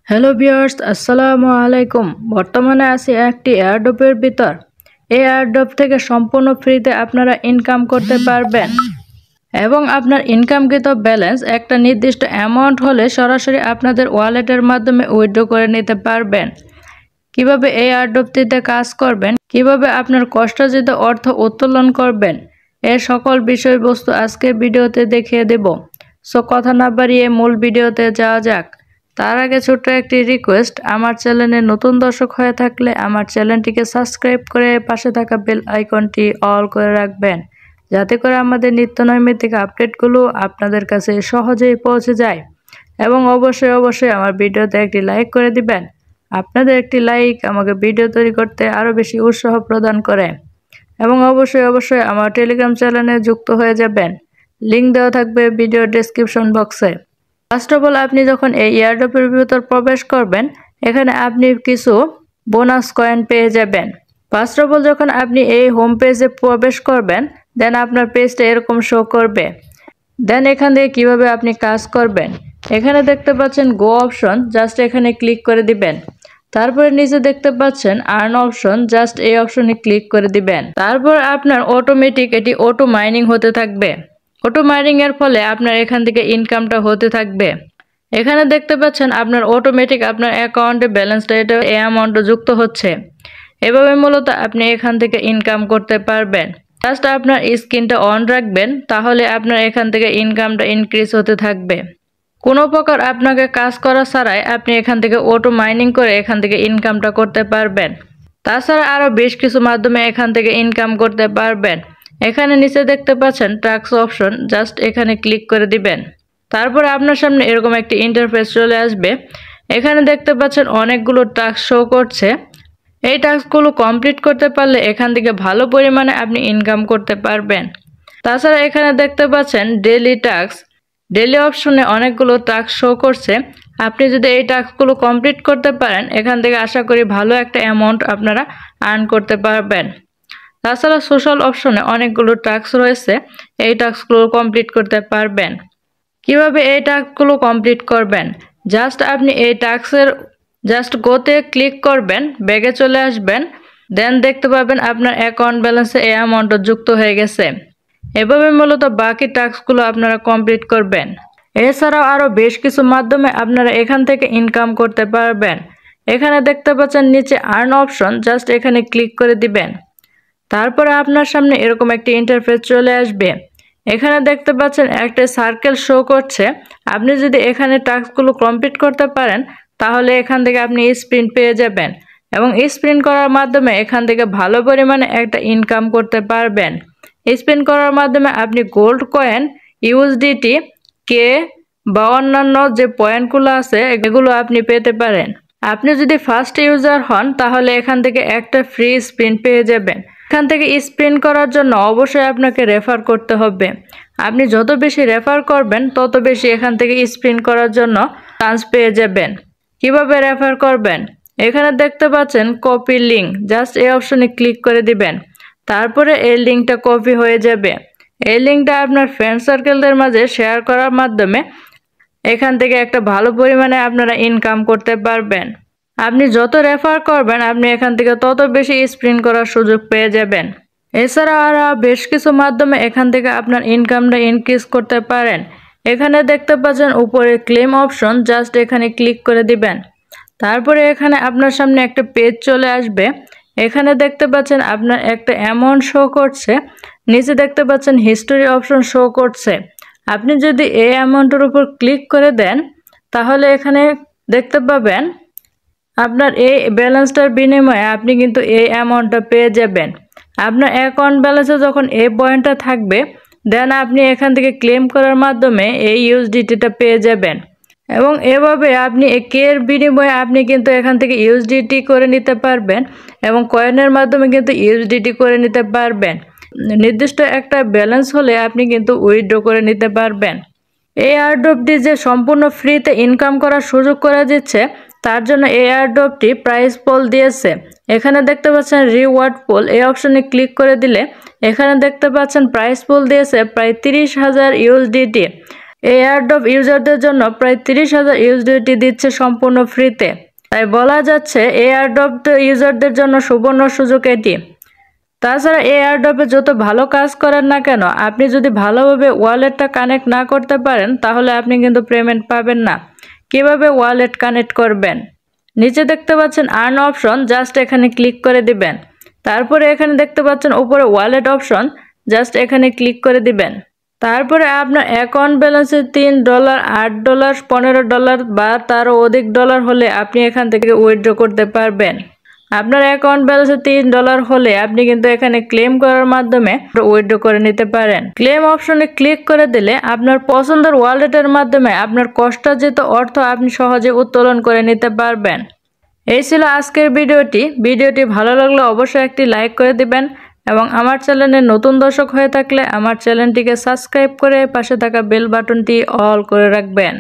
Hello viewers, আসসালামু আলাইকুম। বর্তমানে আছি একটি এয়ারড্রপের ভিতর। এই এয়ারড্রপ থেকে সম্পূর্ণ ফ্রিতে আপনারা ইনকাম করতে পারবেন এবং আপনার ইনকামকৃত ব্যালেন্স একটা নির্দিষ্ট অ্যামাউন্ট হলে সরাসরি আপনাদের ওয়ালেটের মাধ্যমে উইথড্র করে নিতে পারবেন। কিভাবে এই এয়ারড্রপটিতে কাজ করবেন, কিভাবে আপনার কষ্টার্জিত অর্থ উত্তোলন করবেন, এর সকল বিষয়বস্তু আজকের ভিডিওতে দেখিয়ে দেব। সো কথা না বাড়িয়ে মূল ভিডিওতে যাওয়া যাক। তার আগে ছোট্ট একটি রিকোয়েস্ট, আমার চ্যানেলে নতুন দর্শক হয়ে থাকলে আমার চ্যানেলটিকে সাবস্ক্রাইব করে পাশে থাকা বেল আইকনটি অল করে রাখবেন, যাতে করে আমাদের নিত্য নৈমিত্তিক আপডেটগুলো আপনাদের কাছে সহজেই পৌঁছে যায়। এবং অবশ্যই আমার ভিডিওতে একটি লাইক করে দিবেন। আপনাদের একটি লাইক আমাকে ভিডিও তৈরি করতে আরও বেশি উৎসাহ প্রদান করে। এবং অবশ্যই আমার টেলিগ্রাম চ্যানেলে যুক্ত হয়ে যাবেন। লিঙ্ক দেওয়া থাকবে ভিডিও ডেসক্রিপশন বক্সে। ফার্স্ট অফ অল, আপনি যখন এই এয়ারড্রপের ভিতর প্রবেশ করবেন, এখানে আপনি কিছু বোনাস কয়েন পেয়ে যাবেন। ফার্স্ট অফ অল, যখন আপনি এই হোম পেজে প্রবেশ করবেন, দেন আপনার পেজটা এরকম শো করবে। দেন এখান থেকে কিভাবে আপনি কাজ করবেন, এখানে দেখতে পাচ্ছেন গো অপশন, জাস্ট এখানে ক্লিক করে দিবেন। তারপরে নিচে দেখতে পাচ্ছেন আর্ন অপশন, জাস্ট এই অপশনে ক্লিক করে দিবেন। তারপর আপনার অটোমেটিক এটি অটো মাইনিং হতে থাকবে। অটো মাইনিং এর ফলে আপনার এখান থেকে ইনকামটা হতে থাকবে। এখানে দেখতে পাচ্ছেন আপনার অটোমেটিক আপনার অ্যাকাউন্টে ব্যালেন্সটা এটা এই অ্যামাউন্টে যুক্ত হচ্ছে। এভাবে মূলত আপনি এখান থেকে ইনকাম করতে পারবেন। জাস্ট আপনার স্ক্রিনটা অন রাখবেন, তাহলে আপনার এখান থেকে ইনকামটা ইনক্রিজ হতে থাকবে। কোনো প্রকার আপনাকে কাজ করা ছাড়াই আপনি এখান থেকে অটো মাইনিং করে এখান থেকে ইনকামটা করতে পারবেন। তাছাড়া আরও বেশ কিছু মাধ্যমে এখান থেকে ইনকাম করতে পারবেন। এখানে নিচে দেখতে পাচ্ছেন টাস্ক অপশন, জাস্ট এখানে ক্লিক করে দিবেন। তারপরে আপনার সামনে এরকম একটি ইন্টারফেস চলে আসবে। এখানে দেখতে পাচ্ছেন অনেকগুলো টাস্ক শো করছে। এই টাস্কগুলো কমপ্লিট করতে পারলে এখান থেকে ভালো পরিমাণে আপনি ইনকাম করতে পারবেন। তাছাড়া এখানে দেখতে পাচ্ছেন ডেইলি টাস্ক, ডেইলি অপশনে অনেকগুলো টাস্ক শো করছে। আপনি যদি এই টাস্কগুলো কমপ্লিট করতে পারেন, এখান থেকে আশা করি ভালো একটা অ্যামাউন্ট আপনারা আর্ন করতে পারবেন। তাছাড়া সোশ্যাল অপশনে অনেকগুলো টাস্ক রয়েছে, এই টাস্কগুলো কমপ্লিট করতে পারবেন। কিভাবে এই টাস্কগুলো কমপ্লিট করবেন, জাস্ট আপনি এই টাস্কের জাস্ট গোতে ক্লিক করবেন, ব্যাগে চলে আসবেন। দেন দেখতে পাবেন আপনার অ্যাকাউন্ট ব্যালেন্সে এই অ্যামাউন্টটা যুক্ত হয়ে গেছে। এভাবে মূলত বাকি টাস্কগুলো আপনারা কমপ্লিট করবেন। এছাড়াও আরও বেশ কিছু মাধ্যমে আপনারা এখান থেকে ইনকাম করতে পারবেন। এখানে দেখতে পাচ্ছেন নিচে আর্ন অপশন, জাস্ট এখানে ক্লিক করে দিবেন। তারপরে আপনার সামনে এরকম একটি ইন্টারফেস চলে আসবে। এখানে দেখতে পাচ্ছেন একটা সার্কেল শো করছে। আপনি যদি এখানে টাস্কগুলো কমপ্লিট করতে পারেন, তাহলে এখান থেকে আপনি স্প্রিন্ট পেয়ে যাবেন এবং স্প্রিন্ট করার মাধ্যমে এখান থেকে ভালো পরিমাণে একটা ইনকাম করতে পারবেন। স্পিন করার মাধ্যমে আপনি গোল্ড কয়েন, ইউএসডিটি, কে বা অন্যান্য যে পয়েন্টগুলো আছে এগুলো আপনি পেতে পারেন। আপনি যদি ফার্স্ট ইউজার হন, তাহলে এখান থেকে একটা ফ্রি স্পিন পেয়ে যাবেন। এখান থেকে স্পিন করার জন্য অবশ্যই আপনাকে রেফার করতে হবে। আপনি যত বেশি রেফার করবেন, তত বেশি এখান থেকে স্পিন করার জন্য চান্স পেয়ে যাবেন। কিভাবে রেফার করবেন, এখানে দেখতে পাচ্ছেন কপি লিঙ্ক, জাস্ট এই অপশনে ক্লিক করে দিবেন। তারপরে এই লিঙ্কটা কপি হয়ে যাবে। এই লিঙ্কটা আপনার ফ্রেন্ড সার্কেলদের মাঝে শেয়ার করার মাধ্যমে এখান থেকে একটা ভালো পরিমাণে আপনারা ইনকাম করতে পারবেন। আপনি যত রেফার করবেন, আপনি এখান থেকে তত বেশি স্প্রিন করার সুযোগ পেয়ে যাবেন। এছাড়া আরও বেশ কিছু মাধ্যমে এখান থেকে আপনার ইনকামটা ইনক্রিজ করতে পারেন। এখানে দেখতে পাচ্ছেন উপরে ক্লেম অপশন, জাস্ট এখানে ক্লিক করে দিবেন। তারপরে এখানে আপনার সামনে একটা পেজ চলে আসবে। এখানে দেখতে পাচ্ছেন আপনার একটা অ্যামাউন্ট শো করছে। নিচে দেখতে পাচ্ছেন হিস্টোরি অপশন শো করছে। আপনি যদি এই অ্যামাউন্টের উপর ক্লিক করে দেন, তাহলে এখানে দেখতে পাবেন আপনার এই ব্যালেন্সটার বিনিময়ে আপনি কিন্তু এই অ্যামাউন্টটা পেয়ে যাবেন। আপনার অ্যাকাউন্ট ব্যালেন্সে যখন এই পয়েন্টটা থাকবে, দেন আপনি এখান থেকে ক্লেম করার মাধ্যমে এই ইউএসডিটিটা পেয়ে যাবেন। এবং এভাবে আপনি এর বিনিময়ে আপনি কিন্তু এখান থেকে ইউএসডিটি করে নিতে পারবেন এবং কয়েনের মাধ্যমে কিন্তু ইউএসডিটি করে নিতে পারবেন। নির্দিষ্ট একটা ব্যালেন্স হলে আপনি কিন্তু উইথড্র করে নিতে পারবেন। এই এয়ারড্রপটি যে সম্পূর্ণ ফ্রিতে ইনকাম করার সুযোগ করে দিচ্ছে, তার জন্য এই এয়ারড্রপটি প্রাইস পোল দিয়েছে। এখানে দেখতে পাচ্ছেন রিওয়ার্ড পোল, এই অপশনে ক্লিক করে দিলে এখানে দেখতে পাচ্ছেন প্রাইস পোল দিয়েছে প্রায় 30,000 ইউএসডিটি। এই এয়ারড্রপ ইউজারদের জন্য প্রায় 30,000 ইউএসডিটি দিচ্ছে সম্পূর্ণ ফ্রিতে। তাই বলা যাচ্ছে এই এয়ারড্রপ ইউজারদের জন্য সুবর্ণ সুযোগ এটি। তাছাড়া এই এয়ারড্রপে যত ভালো কাজ করেন না কেন, আপনি যদি ভালোভাবে ওয়ালেটটা কানেক্ট না করতে পারেন তাহলে আপনি কিন্তু পেমেন্ট পাবেন না। কিভাবে ওয়ালেট কানেক্ট করবেন? নিচে দেখতে পাচ্ছেন আর্ন অপশন, জাস্ট এখানে ক্লিক করে দিবেন। তারপরে এখানে দেখতে পাচ্ছেন উপরে ওয়ালেট অপশন, জাস্ট এখানে ক্লিক করে দিবেন। তারপরে আপনার অ্যাকাউন্ট ব্যালেন্সে $3, $8, $15 বা তারও অধিক ডলার হলে আপনি এখান থেকে উইথড্র করতে পারবেন। আপনার অ্যাকাউন্ট ব্যালেন্সে $3 হলে আপনি কিন্তু এখানে ক্লেম করার মাধ্যমে উইথড্র করে নিতে পারেন। ক্লেম অপশনে ক্লিক করে দিলে আপনার পছন্দের ওয়ালেটের মাধ্যমে আপনার কষ্টার্জিত অর্থ আপনি সহজে উত্তোলন করে নিতে পারবেন। এই ছিল আজকের ভিডিওটি ভালো লাগলে অবশ্যই একটি লাইক করে দিবেন এবং আমার চ্যানেলে নতুন দর্শক হয়ে থাকলে আমার চ্যানেলটিকে সাবস্ক্রাইব করে পাশে থাকা বেল বাটনটি অল করে রাখবেন।